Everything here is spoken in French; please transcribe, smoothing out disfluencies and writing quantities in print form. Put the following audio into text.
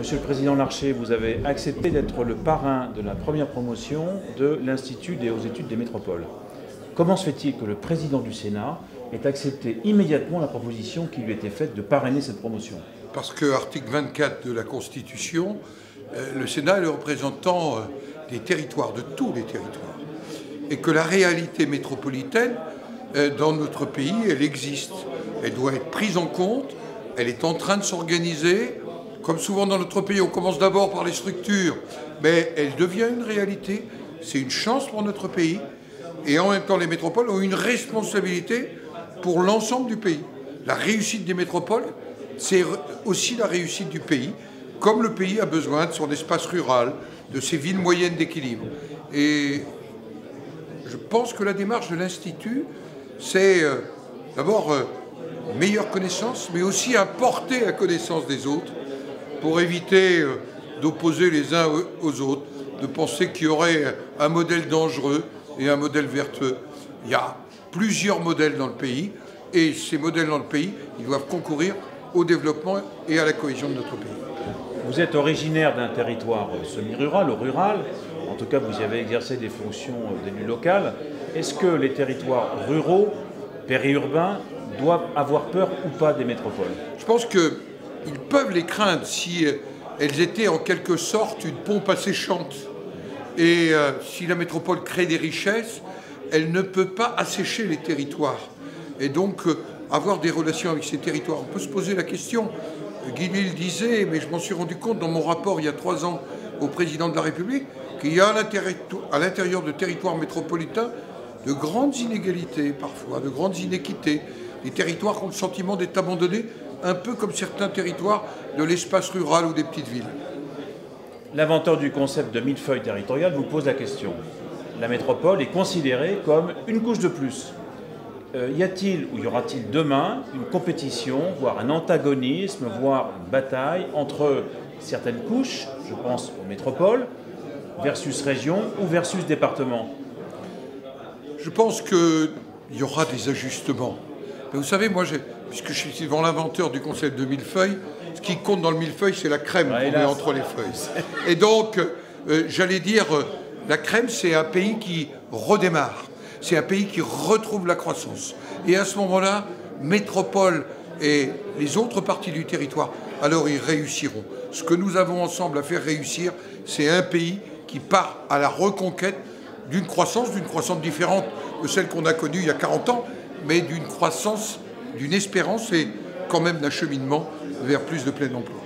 Monsieur le Président Larcher, vous avez accepté d'être le parrain de la première promotion de l'Institut des hautes études des métropoles. Comment se fait-il que le Président du Sénat ait accepté immédiatement la proposition qui lui était faite de parrainer cette promotion? Parce que article 24 de la Constitution, le Sénat est le représentant des territoires, de tous les territoires. Et que la réalité métropolitaine, dans notre pays, elle existe. Elle doit être prise en compte, elle est en train de s'organiser. Comme souvent dans notre pays, on commence d'abord par les structures, mais elle devient une réalité. C'est une chance pour notre pays. Et en même temps, les métropoles ont une responsabilité pour l'ensemble du pays. La réussite des métropoles, c'est aussi la réussite du pays, comme le pays a besoin de son espace rural, de ses villes moyennes d'équilibre. Et je pense que la démarche de l'Institut, c'est d'abord meilleure connaissance, mais aussi à porter la connaissance des autres, pour éviter d'opposer les uns aux autres, de penser qu'il y aurait un modèle dangereux et un modèle vertueux. Il y a plusieurs modèles dans le pays, et ces modèles dans le pays, ils doivent concourir au développement et à la cohésion de notre pays. Vous êtes originaire d'un territoire semi-rural ou rural, en tout cas vous y avez exercé des fonctions d'élu local. Est-ce que les territoires ruraux, périurbains, doivent avoir peur ou pas des métropoles? Je pense qu'ils peuvent les craindre si elles étaient en quelque sorte une pompe asséchante. Et si la métropole crée des richesses, elle ne peut pas assécher les territoires. Et donc, avoir des relations avec ces territoires. On peut se poser la question. Guy Lille disait, mais je m'en suis rendu compte dans mon rapport il y a 3 ans au président de la République, qu'il y a à l'intérieur de territoires métropolitains de grandes inégalités parfois, de grandes inéquités. Les territoires ont le sentiment d'être abandonnés, un peu comme certains territoires de l'espace rural ou des petites villes. L'inventeur du concept de millefeuille territorial vous pose la question. La métropole est considérée comme une couche de plus. Y a-t-il ou y aura-t-il demain une compétition, voire un antagonisme, voire une bataille entre certaines couches, je pense aux métropoles, versus régions ou versus départements? Je pense qu'il y aura des ajustements. Mais vous savez, moi, puisque je suis devant l'inventeur du concept de millefeuille, ce qui compte dans le millefeuille, c'est la crème qu'on met entre les feuilles. Et donc, j'allais dire, la crème, c'est un pays qui redémarre. C'est un pays qui retrouve la croissance. Et à ce moment-là, métropole et les autres parties du territoire, alors ils réussiront. Ce que nous avons ensemble à faire réussir, c'est un pays qui part à la reconquête d'une croissance différente de celle qu'on a connue il y a 40 ans, mais d'une croissance, d'une espérance et quand même d'un cheminement vers plus de plein emploi.